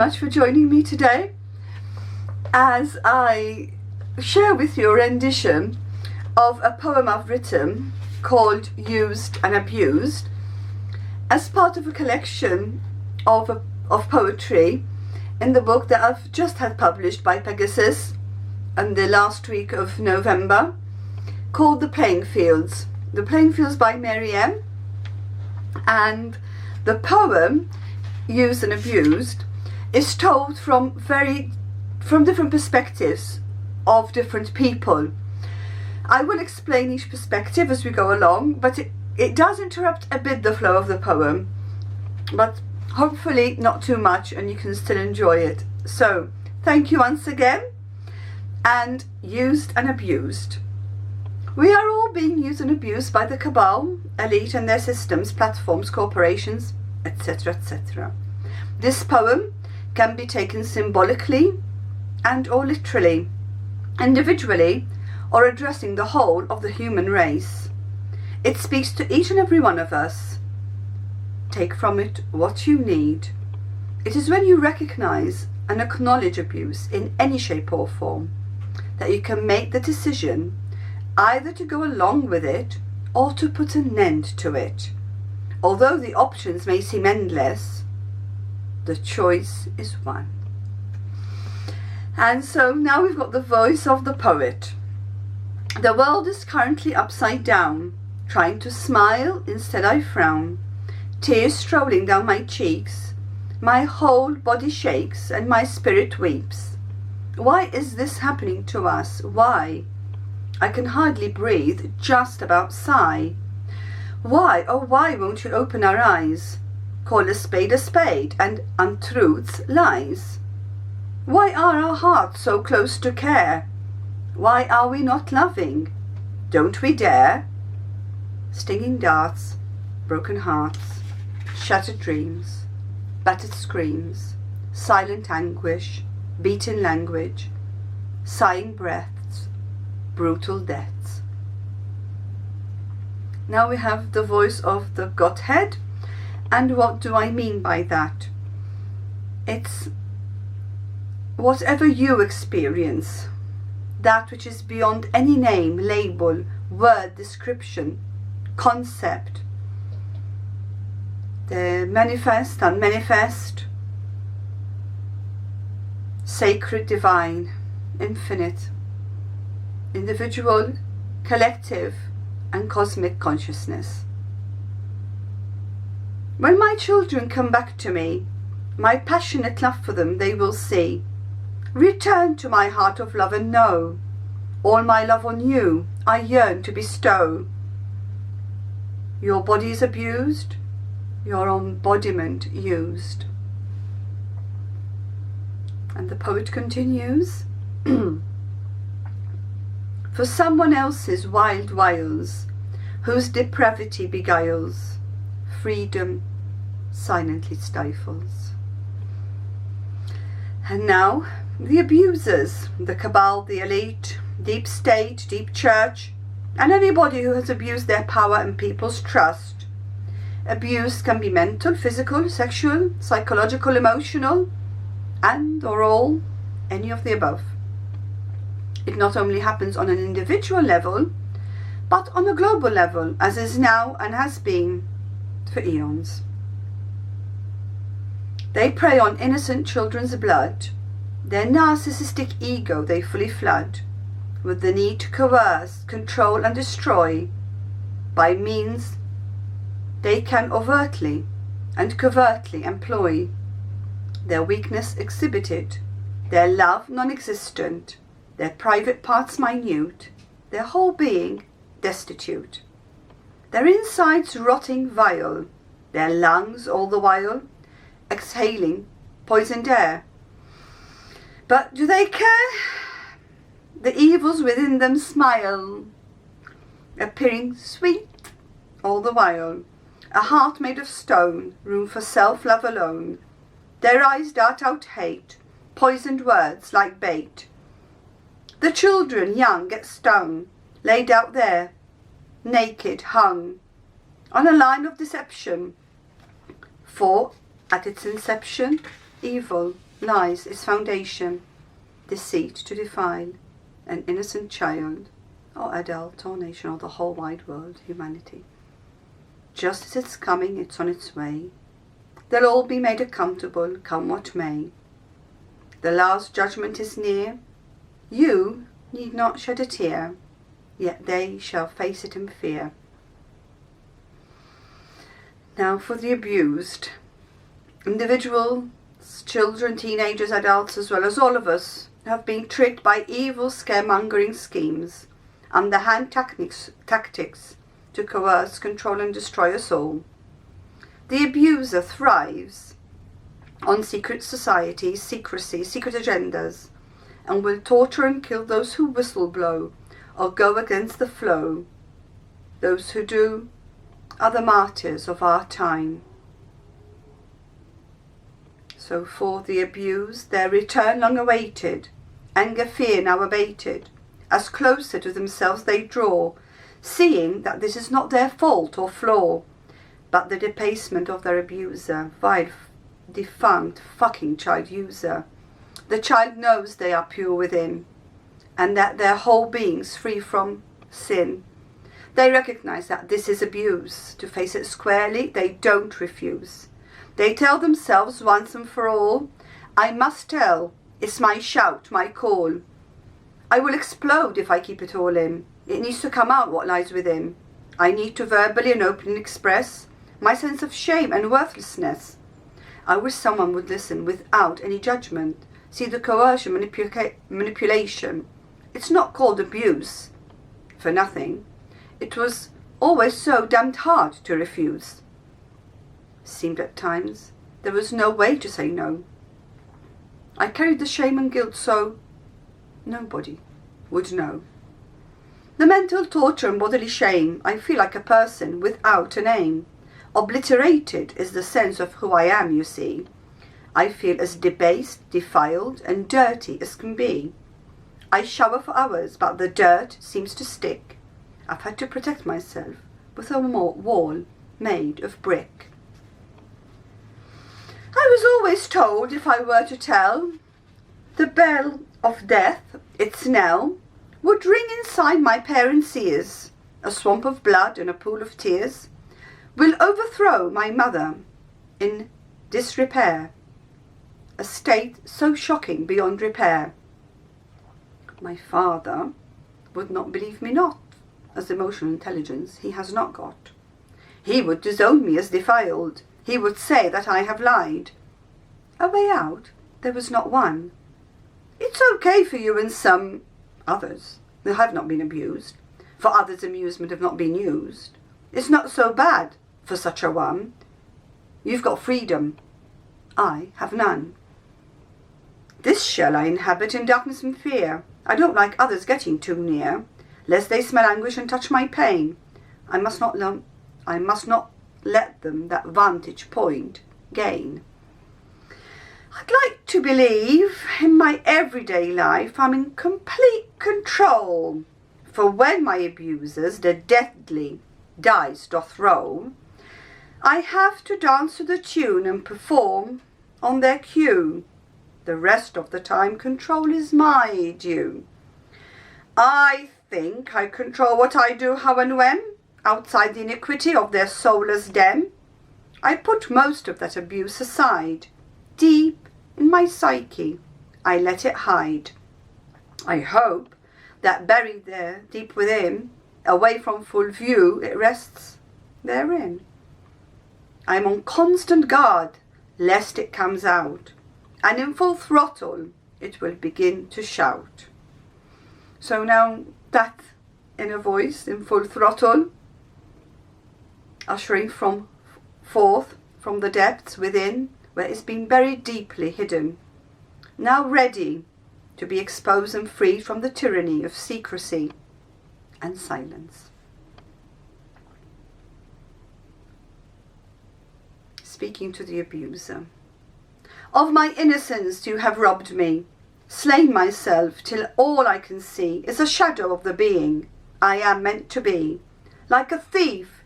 Much for joining me today as I share with you a rendition of a poem I've written called Used and Abused as part of a collection of poetry in the book that I've just had published by Pegasus in the last week of November, called The Playing Fields. The Playing Fields by Mary M. And the poem Used and Abused is told from different perspectives of different people. I will explain each perspective as we go along, but it does interrupt a bit the flow of the poem, but hopefully not too much, and you can still enjoy it. So thank you once again. And Used and Abused. We are all being used and abused by the cabal, elite and their systems, platforms, corporations, etc., etc. This poem can be taken symbolically and or literally, individually or addressing the whole of the human race. It speaks to each and every one of us. Take from it what you need. It is when you recognize and acknowledge abuse in any shape or form that you can make the decision either to go along with it or to put an end to it. Although the options may seem endless, the choice is one. And so now we've got the voice of the poet. The world is currently upside down. Trying to smile, instead I frown. Tears strolling down my cheeks. My whole body shakes and my spirit weeps. Why is this happening to us? Why? I can hardly breathe, just about sigh. Why, oh why won't you open our eyes? Call a spade, and untruths lies. Why are our hearts so close to care? Why are we not loving? Don't we dare? Stinging darts, broken hearts, shattered dreams, battered screams, silent anguish, beaten language, sighing breaths, brutal deaths. Now we have the voice of the Godhead. And what do I mean by that? It's whatever you experience, that which is beyond any name, label, word, description, concept, the manifest, unmanifest, sacred, divine, infinite, individual, collective, and cosmic consciousness. When my children come back to me, my passionate love for them they will see. Return to my heart of love and know all my love on you I yearn to bestow. Your body is abused, your embodiment used. And the poet continues, for someone else's wild wiles, whose depravity beguiles, freedom silently stifles. And now the abusers, the cabal, the elite, deep state, deep church, and anybody who has abused their power and people's trust. Abuse can be mental, physical, sexual, psychological, emotional, and or all, any of the above. It not only happens on an individual level, but on a global level, as is now and has been for eons. They prey on innocent children's blood. Their narcissistic ego they fully flood with the need to coerce, control and destroy by means they can overtly and covertly employ. Their weakness exhibited, their love non-existent, their private parts minute, their whole being destitute. Their insides rotting vile, their lungs all the while exhaling poisoned air. But do they care? The evils within them smile, appearing sweet all the while. A heart made of stone, room for self-love alone. Their eyes dart out hate, poisoned words like bait. The children young get stung, laid out there, naked, hung, on a line of deception. For, at its inception, evil, lies its foundation, deceit to defile an innocent child, or adult, or nation, or the whole wide world, humanity. Just as it's coming, it's on its way. They'll all be made accountable, come what may. The last judgment is near. You need not shed a tear, yet they shall face it in fear. Now for the abused. Individuals, children, teenagers, adults, as well as all of us, have been tricked by evil scaremongering schemes, underhand tactics to coerce, control and destroy us all. The abuser thrives on secret societies, secrecy, secret agendas, and will torture and kill those who whistle blow or go against the flow. Those who do are the martyrs of our time. So for the abused, their return long awaited, anger, fear now abated, as closer to themselves they draw, seeing that this is not their fault or flaw, but the debasement of their abuser, vile, defunct, fucking child user. The child knows they are pure within, and that their whole being's free from sin. They recognize that this is abuse. To face it squarely, they don't refuse. They tell themselves once and for all, I must tell, it's my shout, my call. I will explode if I keep it all in. It needs to come out what lies within. I need to verbally and openly express my sense of shame and worthlessness. I wish someone would listen without any judgment, see the coercion, manipulation. It's not called abuse for nothing. It was always so damned hard to refuse. Seemed at times there was no way to say no. I carried the shame and guilt so nobody would know. The mental torture and bodily shame, I feel like a person without a name. Obliterated is the sense of who I am, you see. I feel as debased, defiled and dirty as can be. I shower for hours, but the dirt seems to stick. I've had to protect myself with a wall made of brick. I was always told if I were to tell, the bell of death, its knell, would ring inside my parents' ears. A swamp of blood and a pool of tears will overthrow my mother in disrepair, a state so shocking beyond repair. My father would not believe me not, as emotional intelligence he has not got. He would disown me as defiled. He would say that I have lied. A way out there was not one. It's okay for you and some others who have not been abused, for others' amusement have not been used. It's not so bad for such a one. You've got freedom. I have none. This shell I inhabit in darkness and fear. I don't like others getting too near, lest they smell anguish and touch my pain. I must not let them that vantage point gain. I'd like to believe in my everyday life I'm in complete control, for when my abusers the deadly dice doth roll, I have to dance to the tune and perform on their cue. The rest of the time control is my due. I think I control what I do, how and when, outside the iniquity of their soulless den. I put most of that abuse aside. Deep in my psyche, I let it hide. I hope that buried there, deep within, away from full view, it rests therein. I am on constant guard, lest it comes out, and in full throttle it will begin to shout. So now that inner voice in full throttle, ushering forth from the depths within, where it's been buried deeply hidden, now ready to be exposed and freed from the tyranny of secrecy and silence. Speaking to the abuser. Of my innocence you have robbed me, slain myself till all I can see is a shadow of the being I am meant to be. Like a thief,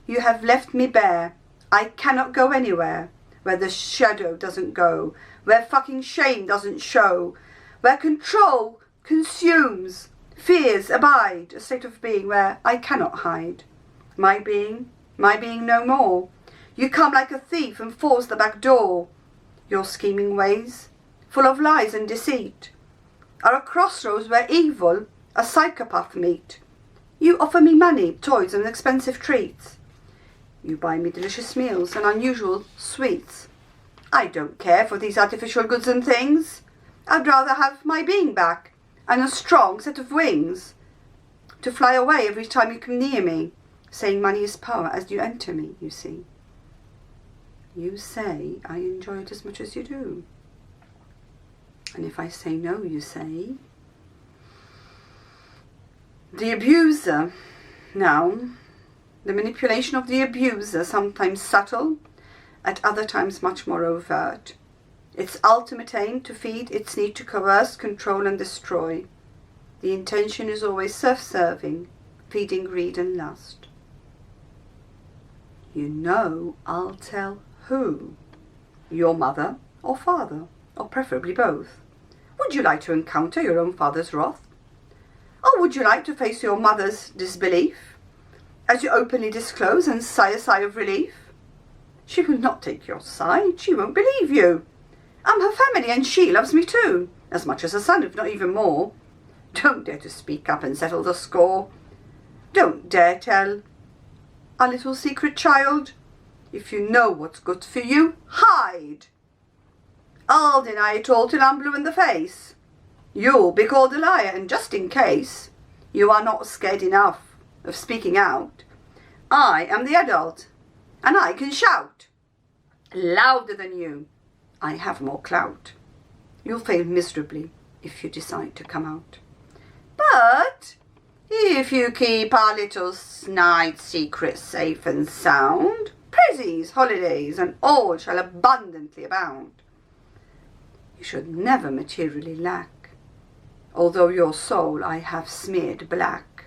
you have left me bare. I cannot go anywhere where the shadow doesn't go, where fucking shame doesn't show, where control consumes, fears abide, a state of being where I cannot hide. My being no more. You come like a thief and force the back door. Your scheming ways, full of lies and deceit, are a crossroads where evil, a psychopath meet. You offer me money, toys and expensive treats. You buy me delicious meals and unusual sweets. I don't care for these artificial goods and things. I'd rather have my being back and a strong set of wings to fly away every time you come near me, saying money is power as you enter me, you see. You say I enjoy it as much as you do. And if I say no, you say, the abuser. Now, the manipulation of the abuser, sometimes subtle, at other times much more overt. Its ultimate aim to feed, its need to coerce, control and destroy. The intention is always self-serving, feeding greed and lust. You know I'll tell who. Your mother or father, or preferably both. Would you like to encounter your own father's wrath? Or would you like to face your mother's disbelief, as you openly disclose and sigh a sigh of relief? She will not take your side, she won't believe you. I'm her family and she loves me too, as much as a son, if not even more. Don't dare to speak up and settle the score. Don't dare tell our little secret child. If you know what's good for you, hide. I'll deny it all till I'm blue in the face. You'll be called a liar, and just in case you are not scared enough of speaking out, I am the adult, and I can shout louder than you. I have more clout. You'll fail miserably if you decide to come out. But if you keep our little night secret safe and sound, prezzies, holidays, and all shall abundantly abound. You should never materially lack, although your soul I have smeared black.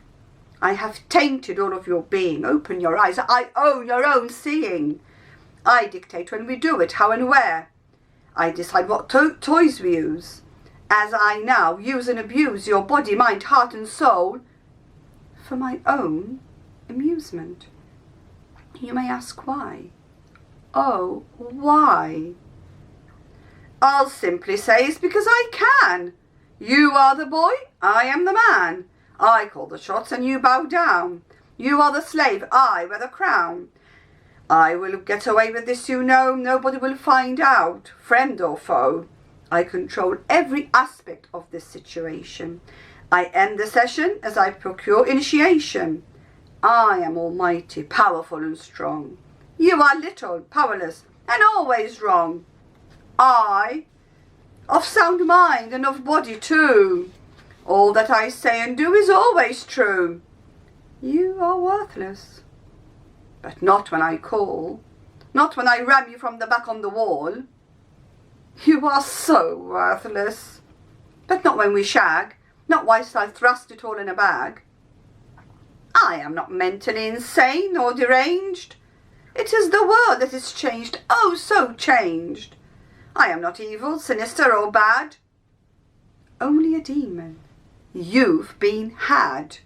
I have tainted all of your being. Open your eyes. I own your own seeing. I dictate when we do it, how and where. I decide what toys we use, as I now use and abuse your body, mind, heart and soul for my own amusement. You may ask why. Oh, why? I'll simply say it's because I can. You are the boy, I am the man. I call the shots and you bow down. You are the slave, I wear the crown. I will get away with this, you know. Nobody will find out, friend or foe. I control every aspect of this situation. I end the session as I procure initiation. I am almighty, powerful and strong. You are little, powerless, and always wrong. I, of sound mind and of body too. All that I say and do is always true. You are worthless, but not when I call, not when I ram you from the back on the wall. You are so worthless, but not when we shag, not whilst I thrust it all in a bag. I am not mentally insane or deranged. It is the world that is changed, oh so changed. I am not evil, sinister or bad. Only a demon. You've been had.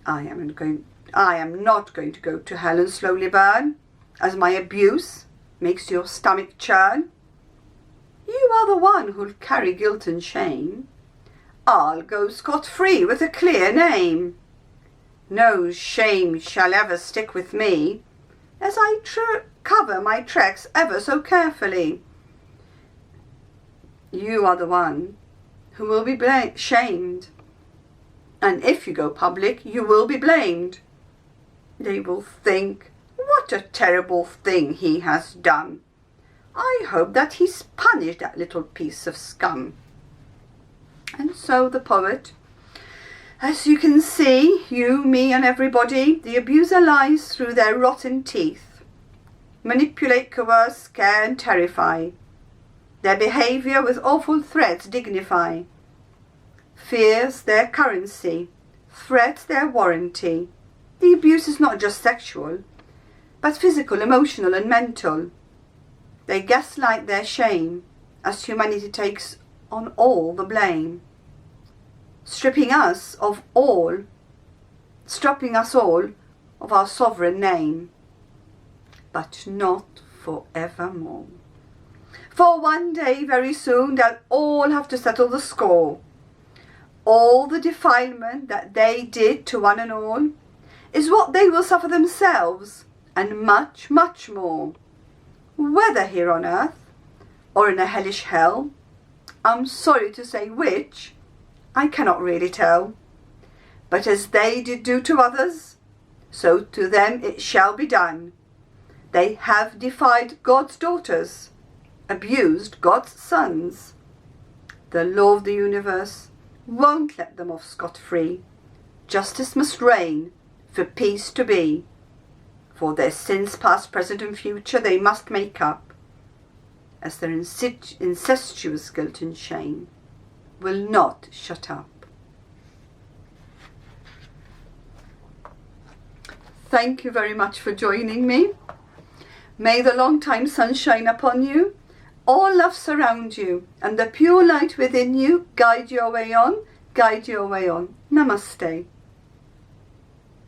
I am not going to go to hell and slowly burn, as my abuse makes your stomach churn. You are the one who'll carry guilt and shame. I'll go scot-free with a clear name. No shame shall ever stick with me, as I cover my tracks ever so carefully. You are the one who will be shamed, and if you go public, you will be blamed. They will think, what a terrible thing he has done. I hope that he's punished, that little piece of scum. And so the poet, as you can see, you, me and everybody, the abuser lies through their rotten teeth. Manipulate, coerce, scare and terrify. Their behaviour with awful threats dignify. Fears their currency, threats their warranty. The abuse is not just sexual, but physical, emotional and mental. They gaslight their shame as humanity takes on all the blame, stripping us all of our sovereign name, but not forevermore. For one day, very soon, they'll all have to settle the score. All the defilement that they did to one and all is what they will suffer themselves, and much, much more. Whether here on earth or in a hellish hell, I'm sorry to say which, I cannot really tell. But as they did do to others, so to them it shall be done. They have defied God's daughters, abused God's sons. The law of the universe won't let them off scot-free. Justice must reign for peace to be. For their sins past, present and future they must make up, as their incestuous guilt and shame will not shut up. Thank you very much for joining me. May the long-time sun shine upon you, all love surround you, and the pure light within you guide your way on, guide your way on. Namaste.